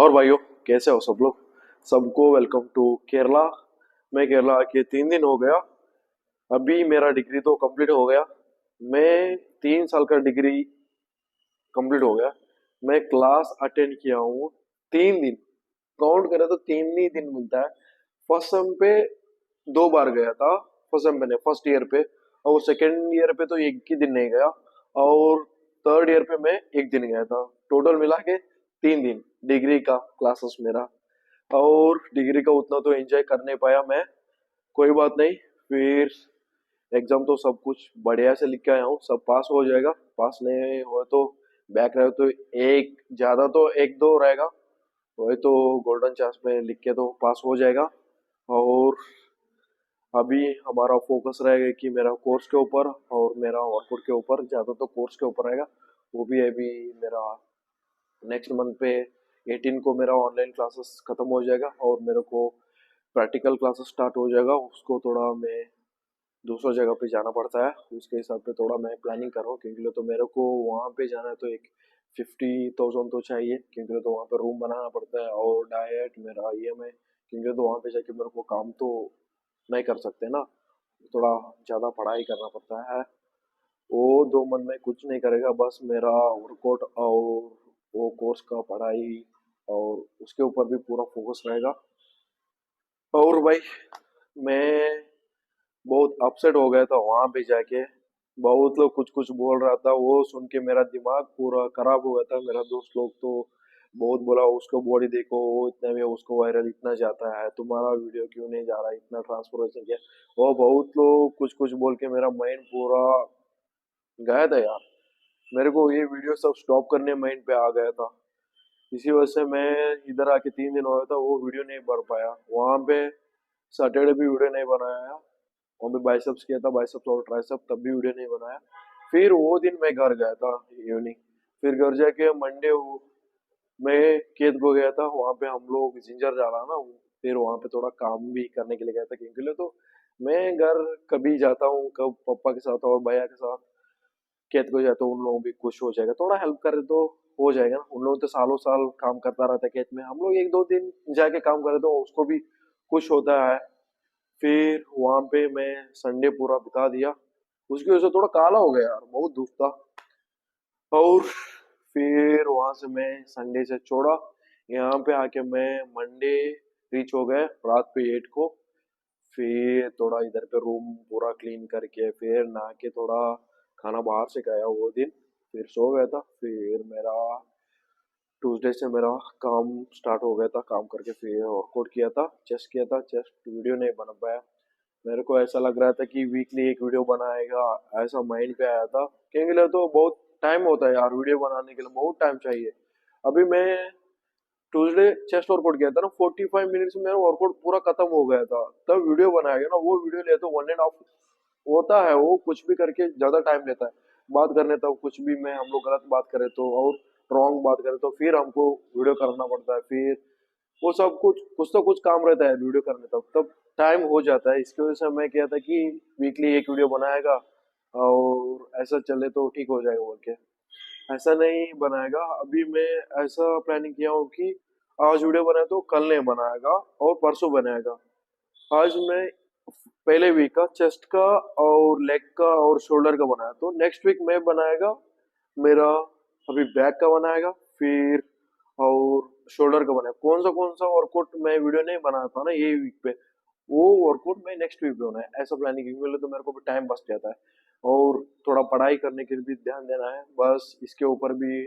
और भाइयों, कैसे हो सब लोग। सबको वेलकम टू केरला। मैं केरला आके 3 दिन हो गया। अभी मेरा डिग्री तो कंप्लीट हो गया। मैं 3 साल का डिग्री कंप्लीट हो गया। मैं क्लास अटेंड किया हूँ 3 दिन। काउंट करें तो 3 ही दिन मिलता है। फर्स्ट सेम पे 2 बार गया था। फर्स्ट सेम मैंने फर्स्ट ईयर पे, और सेकेंड ईयर पे तो एक ही दिन नहीं गया। और थर्ड ईयर पे मैं एक दिन गया था। टोटल मिला के 3 दिन डिग्री का क्लासेस मेरा। और डिग्री का उतना तो एंजॉय कर नहीं पाया मैं। कोई बात नहीं। फिर एग्जाम तो सब कुछ बढ़िया से लिख के आया हूँ, सब पास हो जाएगा। पास नहीं हो तो बैक रहे तो एक ज्यादा तो एक दो रहेगा, वही तो गोल्डन चांस में लिख के तो पास हो जाएगा। और अभी हमारा फोकस रहेगा कि मेरा कोर्स के ऊपर और मेरा वर्कआउट के ऊपर, ज्यादा तो कोर्स के ऊपर रहेगा। वो भी अभी मेरा नेक्स्ट मंथ पे 18 को मेरा ऑनलाइन क्लासेस खत्म हो जाएगा और मेरे को प्रैक्टिकल क्लासेस स्टार्ट हो जाएगा। उसको थोड़ा मैं दूसरा जगह पे जाना पड़ता है, उसके हिसाब से थोड़ा मैं प्लानिंग कर रहा हूँ। क्योंकि तो मेरे को वहाँ पे जाना है तो एक 50,000 तो चाहिए, क्योंकि तो वहाँ पे रूम बनाना पड़ता है और डाइट मेरा EMI। क्योंकि तो वहाँ पे जाके मेरे को काम तो नहीं कर सकते ना, थोड़ा ज़्यादा पढ़ाई करना पड़ता है। वो 2 मंथ में कुछ नहीं करेगा, बस मेरा वर्कआउट और वो कोर्स का पढ़ाई और उसके ऊपर भी पूरा फोकस रहेगा। और भाई, मैं बहुत अपसेट हो गया था वहां पे जाके। बहुत लोग कुछ कुछ बोल रहा था, वो सुन के मेरा दिमाग पूरा खराब हो गया था। मेरा दोस्त लोग तो बहुत बोला, उसको बॉडी देखो, वो इतने में उसको वायरल इतना जाता है, तुम्हारा वीडियो क्यों नहीं जा रहा, इतना ट्रांसफॉर्मेशन किया। वो बहुत लोग कुछ कुछ बोल के मेरा माइंड पूरा गया था यार। मेरे को ये वीडियो सब स्टॉप करने माइंड पे आ गया था। इसी वजह से मैं इधर आके 3 दिन हो गया था, वो वीडियो नहीं बन पाया वहां पे। सैटरडे भी वीडियो नहीं बनाया। वहाँ पे बाइसेप्स किया था, बाइसेप्स और ट्राइसेप, तब भी वीडियो नहीं बनाया। फिर वो दिन मैं घर गया था इवनिंग। फिर घर जाके मंडे मैं खेत को गया था। वहाँ पे हम लोग जिंजर जा रहा ना। फिर वहाँ पे थोड़ा काम भी करने के लिए गया था, क्योंकि लिए तो मैं घर कभी जाता हूँ, कब पापा के साथ और भैया के साथ खेत को जाता हूँ। उन लोग भी खुश हो जाएगा, थोड़ा हेल्प करे तो हो जाएगा ना। उन लोग तो सालों साल काम करता रहता है खेत में, हम लोग एक दो दिन जाके काम करे तो उसको भी खुश होता है। फिर वहां पे मैं संडे पूरा बिता दिया। उसकी वजह से थोड़ा काला हो गया यार, बहुत धूप था। और फिर वहां से मैं संडे से छोड़ा। यहाँ पे आके मैं मंडे रीच हो गए रात पे 8 को। फिर थोड़ा इधर पे रूम पूरा क्लीन करके फिर नहा के थोड़ा खाना बाहर से खाया वो दिन। फिर सो गया था। फिर मेरा ट्यूसडे से मेरा काम स्टार्ट हो गया था, काम करके फिर वर्कआउट किया था, चेस्ट किया था। चेस्ट वीडियो नहीं बना पाया। मेरे को ऐसा लग रहा था कि वीकली एक वीडियो बनाएगा, ऐसा माइंड पे आया था। क्योंकि लिए तो बहुत टाइम होता है यार, वीडियो बनाने के लिए बहुत टाइम चाहिए। अभी मैं ट्यूसडे चेस्ट वर्कआउट किया था ना, 45 मिनट्स में मेरा वर्कआउट पूरा खत्म हो गया था। तब वीडियो बनाया गया ना, वो वीडियो ले तो 1.5 होता है। वो कुछ भी करके ज्यादा टाइम लेता है। बात करने तब कुछ भी में हम लोग गलत बात करें तो और रॉन्ग बात करें तो फिर हमको वीडियो करना पड़ता है। फिर वो सब कुछ तो कुछ काम रहता है वीडियो करने तब टाइम हो जाता है। इसकी वजह से मैं किया था कि वीकली एक वीडियो बनाएगा और ऐसा चले तो ठीक हो जाएगा बोल के। ऐसा नहीं बनाएगा। अभी मैं ऐसा प्लानिंग किया हूँ कि आज वीडियो बनाए तो कल नहीं बनाएगा और परसों बनाएगा। आज मैं पहले वीक का चेस्ट का और लेग का और शोल्डर का बनाया, तो नेक्स्ट वीक मैं बनाएगा मेरा अभी बैक का बनाएगा। फिर और शोल्डर का बनाएगा। कौन सा वर्कआउट मैं वीडियो नहीं बनाया था ना ये वीक पे, वो वर्कआउट मैं नेक्स्ट वीक पे होना है, ऐसा प्लानिंग है। तो मेरे को भी टाइम बच जाता है और थोड़ा पढ़ाई करने के लिए भी ध्यान देना है। बस इसके ऊपर भी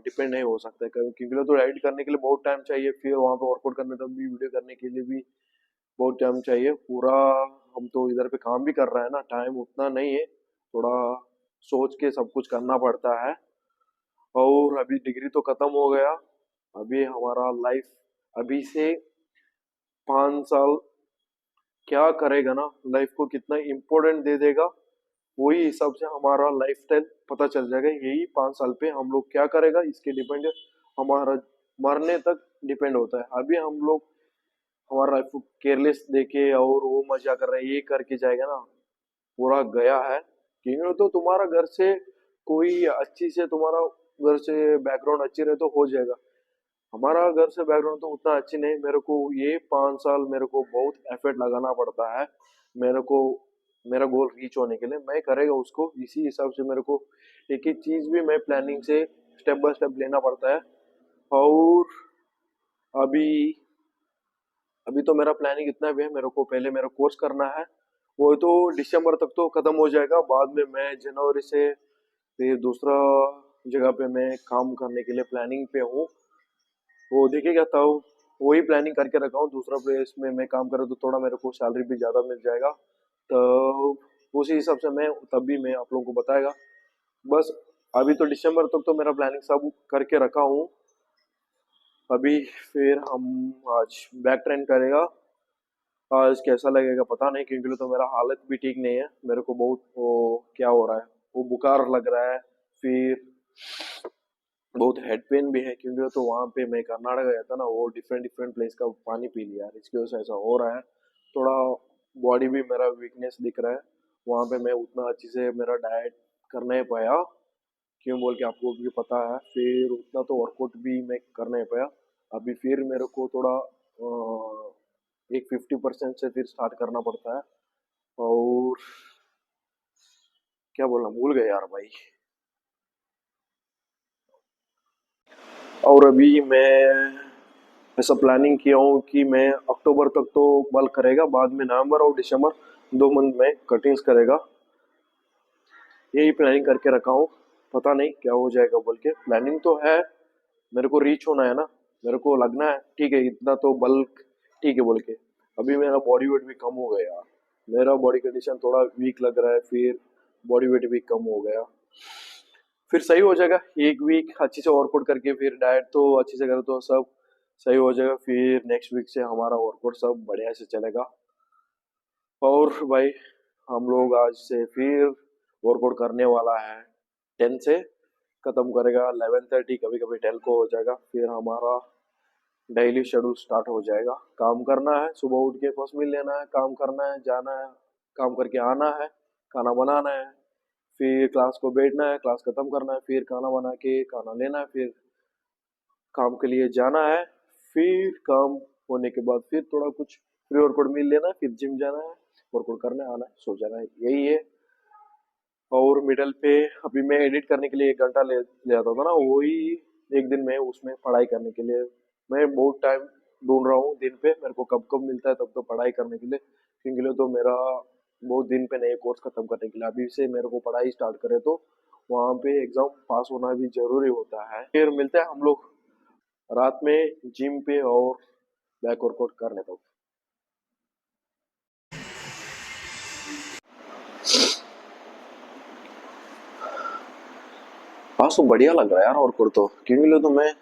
डिपेंड नहीं हो सकता है, क्योंकि तो एडिट करने के लिए बहुत टाइम चाहिए। फिर वहां पे वर्कआउट करने तब भी वीडियो करने के लिए भी बहुत टाइम चाहिए पूरा। हम तो इधर पे काम भी कर रहे हैं ना, टाइम उतना नहीं है। थोड़ा सोच के सब कुछ करना पड़ता है। और अभी डिग्री तो खत्म हो गया। अभी हमारा लाइफ अभी से 5 साल क्या करेगा ना, लाइफ को कितना इम्पोर्टेंट दे देगा, वही हिसाब से हमारा लाइफ स्टाइल पता चल जाएगा। यही 5 साल पे हम लोग क्या करेगा इसके डिपेंड हमारा मरने तक डिपेंड होता है। अभी हम लोग हमारा लाइफ को केयरलेस देके और वो मजा कर रहे हैं ये करके जाएगा ना, पूरा गया है। क्योंकि तो तुम्हारा घर से कोई अच्छी से तुम्हारा घर से बैकग्राउंड अच्छी रहे तो हो जाएगा। हमारा घर से बैकग्राउंड तो उतना अच्छी नहीं, मेरे को ये 5 साल मेरे को बहुत एफर्ट लगाना पड़ता है मेरे को, मेरा गोल रीच होने के लिए। मैं करेगा उसको इसी हिसाब से मेरे को एक एक चीज भी मैं प्लानिंग से स्टेप बाय स्टेप लेना पड़ता है। और अभी अभी तो मेरा प्लानिंग इतना भी है, मेरे को पहले मेरा कोर्स करना है, वो तो दिसंबर तक तो खत्म हो जाएगा। बाद में मैं जनवरी से फिर दूसरा जगह पे मैं काम करने के लिए प्लानिंग पे हूँ। वो देखिएगा तब, वही प्लानिंग करके रखा हूँ, दूसरा प्लेस में मैं काम करूँ तो थोड़ा मेरे को सैलरी भी ज़्यादा मिल जाएगा। तो उसी हिसाब से मैं तब भी मैं आप लोगों को बताएगा। बस अभी तो दिसंबर तक तो मेरा प्लानिंग सब करके रखा हूँ। अभी फिर हम आज बैक ट्रेन करेगा। आज कैसा लगेगा पता नहीं, क्योंकि तो मेरा हालत भी ठीक नहीं है, मेरे को बहुत वो क्या हो रहा है, वो बुखार लग रहा है, फिर बहुत हेड पेन भी है, क्योंकि तो वहाँ पे मैं कर्नाटक गया था ना, वो डिफरेंट डिफरेंट प्लेस का पानी पी लिया, इसकी वजह से ऐसा हो रहा है। थोड़ा बॉडी भी मेरा वीकनेस दिख रहा है। वहाँ पे मैं उतना अच्छे से मेरा डाइट कर नहीं पाया, क्यों बोल के आपको भी पता है। फिर उतना तो वर्कआउट भी मैं कर नहीं पाया। अभी फिर मेरे को थोड़ा एक 50% से फिर स्टार्ट करना पड़ता है। और क्या बोलना भूल गए यार भाई। और अभी मैं ऐसा प्लानिंग किया हूँ कि मैं अक्टूबर तक तो बल्क करेगा, बाद में नवंबर और दिसंबर 2 मंथ में कटिंग्स करेगा। यही प्लानिंग करके रखा हूँ, पता नहीं क्या हो जाएगा बोल के। प्लानिंग तो है, मेरे को रीच होना है ना, मेरे को लगना है ठीक है इतना तो बल्क ठीक है बोल के। अभी मेरा बॉडी वेट भी कम हो गया, मेरा बॉडी कंडीशन थोड़ा वीक लग रहा है, फिर बॉडी वेट भी कम हो गया। फिर सही हो जाएगा, एक वीक अच्छी से वर्कआउट करके फिर डाइट तो अच्छी से करो तो सब सही हो जाएगा। फिर नेक्स्ट वीक से हमारा वर्कआउट सब बढ़िया से चलेगा। और भाई हम लोग आज से फिर वर्कआउट करने वाला है। 10 से खत्म करेगा, 11:30 कभी कभी 10 को हो जाएगा। फिर हमारा डेली शेड्यूल स्टार्ट हो जाएगा। काम करना है, सुबह उठ के फर्स्ट मील लेना है, काम करना है, जाना है, काम करके आना है, खाना बनाना है, फिर क्लास को बैठना है, क्लास खत्म करना है, फिर खाना बना के खाना लेना है, फिर काम के लिए जाना है, फिर काम होने के बाद फिर थोड़ा कुछ प्री वर्कआउट मील लेना है, फिर जिम जाना है, वर्कआउट करना है, आना है, सो जाना है, यही है। और मिडल पे अभी मैं एडिट करने के लिए 1 घंटा ले आता था ना, वही एक दिन में उसमें पढ़ाई करने के लिए मैं बहुत टाइम ढूंढ रहा हूँ। दिन पे मेरे को कब कब मिलता है तब तो पढ़ाई करने के लिए, क्योंकि लिए तो मेरा बहुत दिन पे नए कोर्स खत्म करने के लिए अभी से मेरे को पढ़ाई स्टार्ट करे तो वहाँ पे एग्जाम पास होना भी जरूरी होता है। फिर मिलते हैं हम लोग रात में जिम पे और बैक वर्कआउट करने तक। हाँ तो बढ़िया लग रहा है यार वर्कआउट तो, क्योंकि लिए तो मैं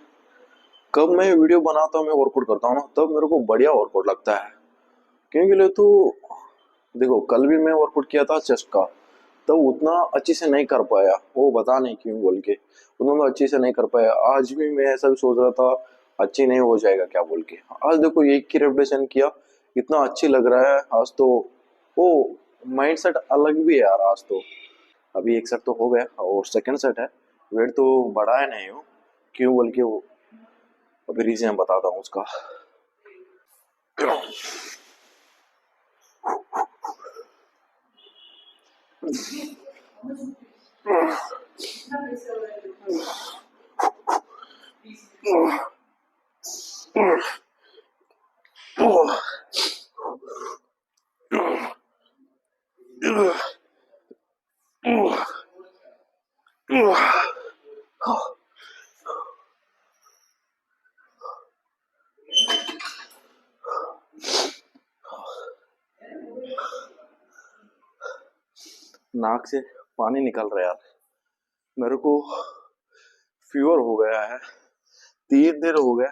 कब मैं वीडियो बनाता हूँ मैं वर्कआउट करता हूँ ना, तब मेरे को बढ़िया वर्कआउट लगता है। क्योंकि लिए तो देखो कल भी मैं वर्कआउट किया था चेस्ट का, तब उतना अच्छे से नहीं कर पाया, वो बता नहीं क्यों बोल के उतना तो अच्छे से नहीं कर पाया। आज भी मैं ऐसा भी सोच रहा था अच्छी नहीं हो जाएगा क्या बोल के। आज देखो एक की रेपुटेशन किया, इतना अच्छी लग रहा है आज तो। वो माइंड सेट अलग भी है यार आज तो। अभी एक सेट तो हो गया और सेकंड सेट है, वेट तो बढ़ाया नहीं हूँ, क्यों बोल के वो अभी रीजन बताता हूँ उसका। नाक से पानी निकल रहा है यार, मेरे को फीवर हो गया है, 3 दिन हो गया,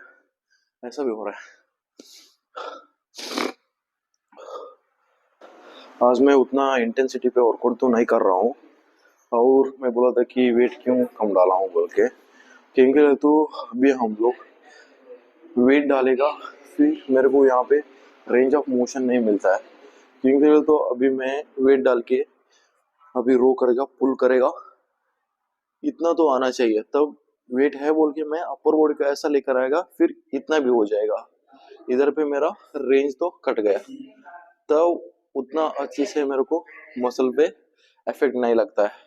ऐसा भी हो रहा है। आज मैं उतना इंटेंसिटी पे वर्कआउट तो नहीं कर रहा हूँ, और मैं बोला था कि वेट क्यों कम डाला हूँ बोल के, क्योंकि तो अभी हम लोग वेट डालेगा, फिर मेरे को यहाँ पे रेंज ऑफ मोशन नहीं मिलता है। क्योंकि तो अभी मैं वेट डाल के अभी रो करेगा पुल करेगा, इतना तो आना चाहिए, तब वेट है बोल के मैं अपर बॉडी पे ऐसा लेकर आएगा, फिर इतना भी हो जाएगा, इधर पे मेरा रेंज तो कट गया, तो उतना अच्छे से मेरे को मसल पे इफेक्ट नहीं लगता है।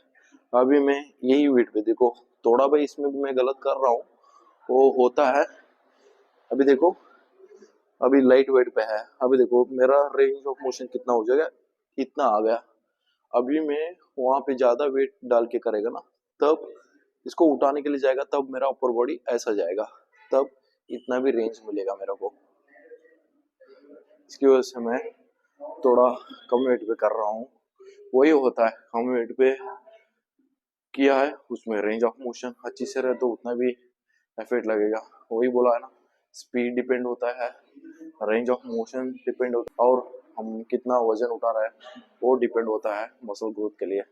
अभी मैं यही वेट पे देखो, थोड़ा भाई इसमें भी मैं गलत कर रहा हूँ, वो होता है। अभी देखो, अभी लाइट वेट पे है, अभी देखो मेरा रेंज ऑफ मोशन कितना हो जाएगा, इतना आ गया। अभी मैं वहां पे ज्यादा वेट डाल के करेगा ना, तब इसको उठाने के लिए जाएगा, तब मेरा अपर बॉडी ऐसा जाएगा, तब इतना भी रेंज मिलेगा मेरे को। इसकी वजह से मैं थोड़ा कम वेट पे कर रहा हूँ। वही होता है, कम वेट पे किया है उसमें रेंज ऑफ मोशन अच्छी से रहे तो उतना भी इफेक्ट लगेगा। वही बोला है ना, स्पीड डिपेंड होता है, रेंज ऑफ मोशन डिपेंड होता है, और हम कितना वजन उठा रहे हैं वो डिपेंड होता है मसल ग्रोथ के लिए।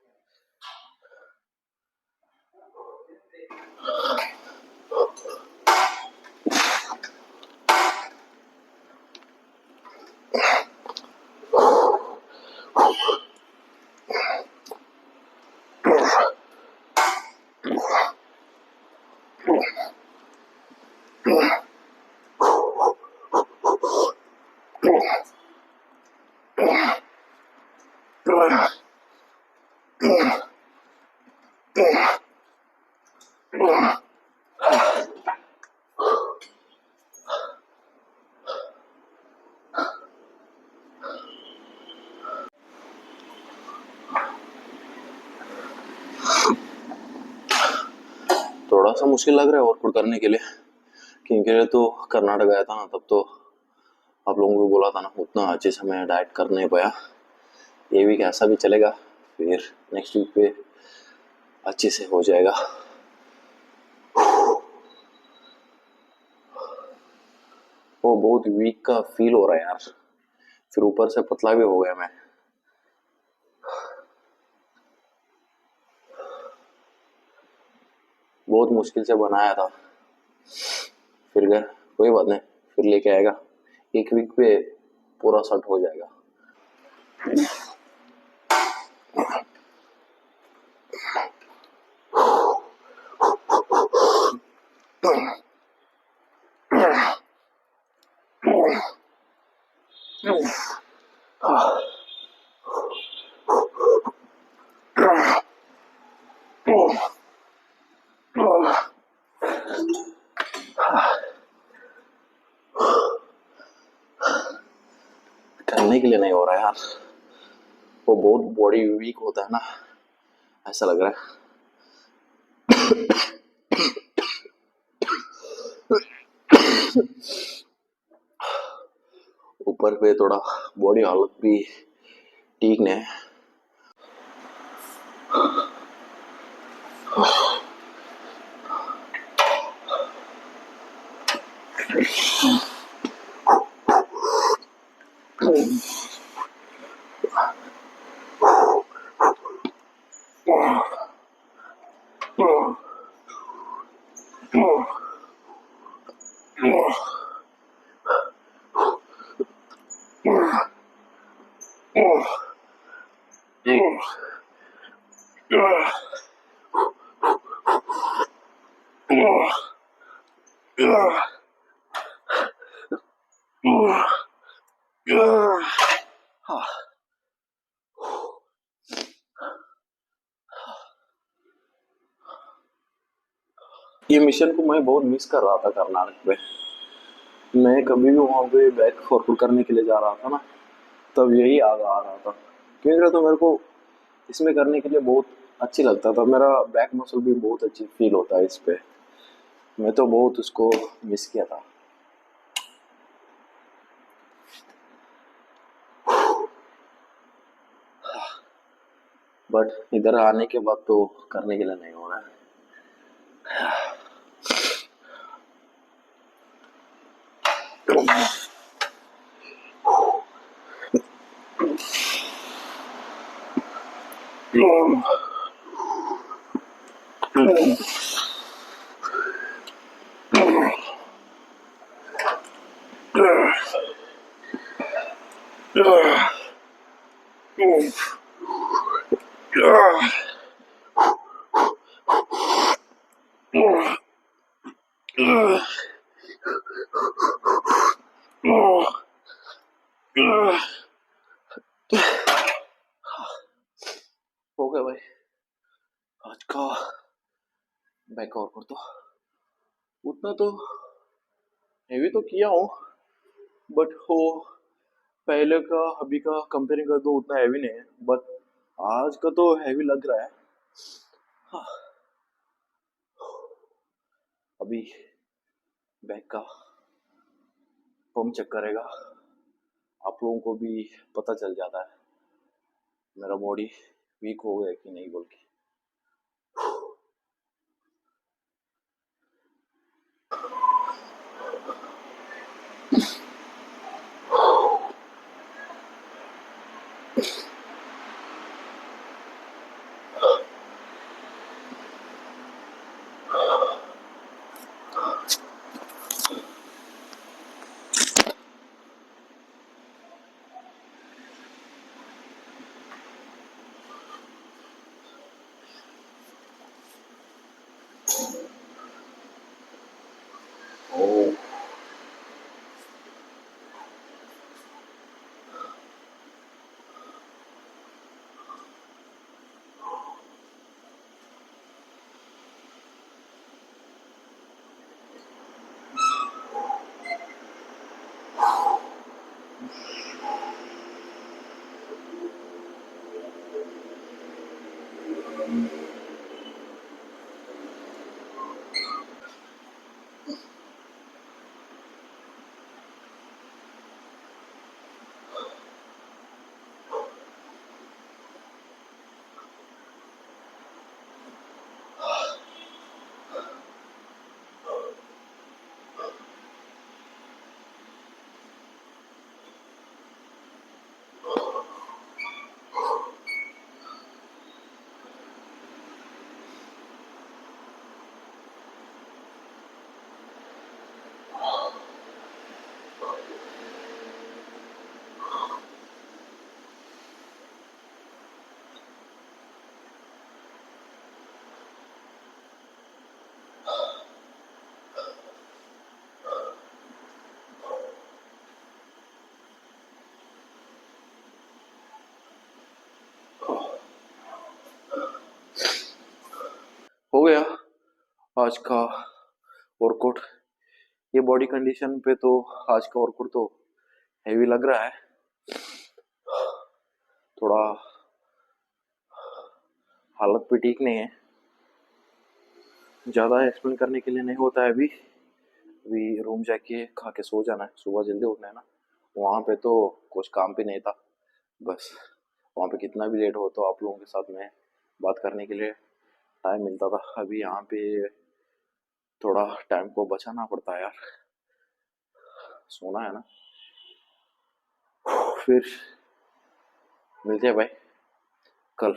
थोड़ा सा मुश्किल लग रहा है वर्कआउट करने के लिए, क्योंकि तो कर्नाटक गया था ना, तब तो आप लोगों को बोला था ना, उतना अच्छे से मैं डाइट कर नहीं पाया। ये वीक ऐसा भी चलेगा, फिर नेक्स्ट वीक पे अच्छे से हो जाएगा। वो बहुत वीक का फील हो रहा है यार, फिर ऊपर से पतला भी हो गया मैं। बहुत मुश्किल से बनाया था, फिर गए, कोई बात नहीं, फिर लेके आएगा, एक वीक पे पूरा सेट हो जाएगा। करने के लिए नहीं हो रहा है यार, वो बहुत बॉडी वीक होता है ना, ऐसा लग रहा है। ऊपर पे थोड़ा बॉडी हालत भी ठीक नहीं है। ये मिशन को मैं बहुत मिस कर रहा था कर्नाटक में। मैं कभी भी वहां पे बैक फॉरवर्ड करने के लिए जा रहा था ना, तब यही याद आ रहा था, क्योंकि तो मेरे को इसमें करने के लिए बहुत अच्छी लगता था, मेरा बैक मसल भी बहुत अच्छी फील होता है इस पे। मैं तो बहुत उसको मिस किया था। बट इधर आने के बाद तो करने के लिए नहीं हो रहा है। हो गया भाई आज का बैक और तो उतना तो हेवी तो किया हूँ, बट वो पहले का अभी का कंपेयरिंग कर तो उतना हैवी नहीं है, बट आज का तो हैवी लग रहा है। हाँ, अभी बैक का पंप चेक करेगा, आप लोगों को भी पता चल जाता है मेरा बॉडी वीक हो गया कि नहीं बोल के। ओ, हो गया आज का वर्कआउट। ये बॉडी कंडीशन पे तो आज का वर्कआउट तो हेवी लग रहा है। थोड़ा हालत भी ठीक नहीं है, ज़्यादा एक्सप्लेन करने के लिए नहीं होता है। अभी अभी रूम जाके खा के सो जाना है, सुबह जल्दी उठना है ना। वहाँ पे तो कुछ काम भी नहीं था, बस वहाँ पे कितना भी लेट हो तो आप लोगों के साथ में बात करने के लिए टाइम मिलता था। अभी यहाँ पे थोड़ा टाइम को बचाना पड़ता है यार, सोना है ना। फिर मिलते हैं भाई कल।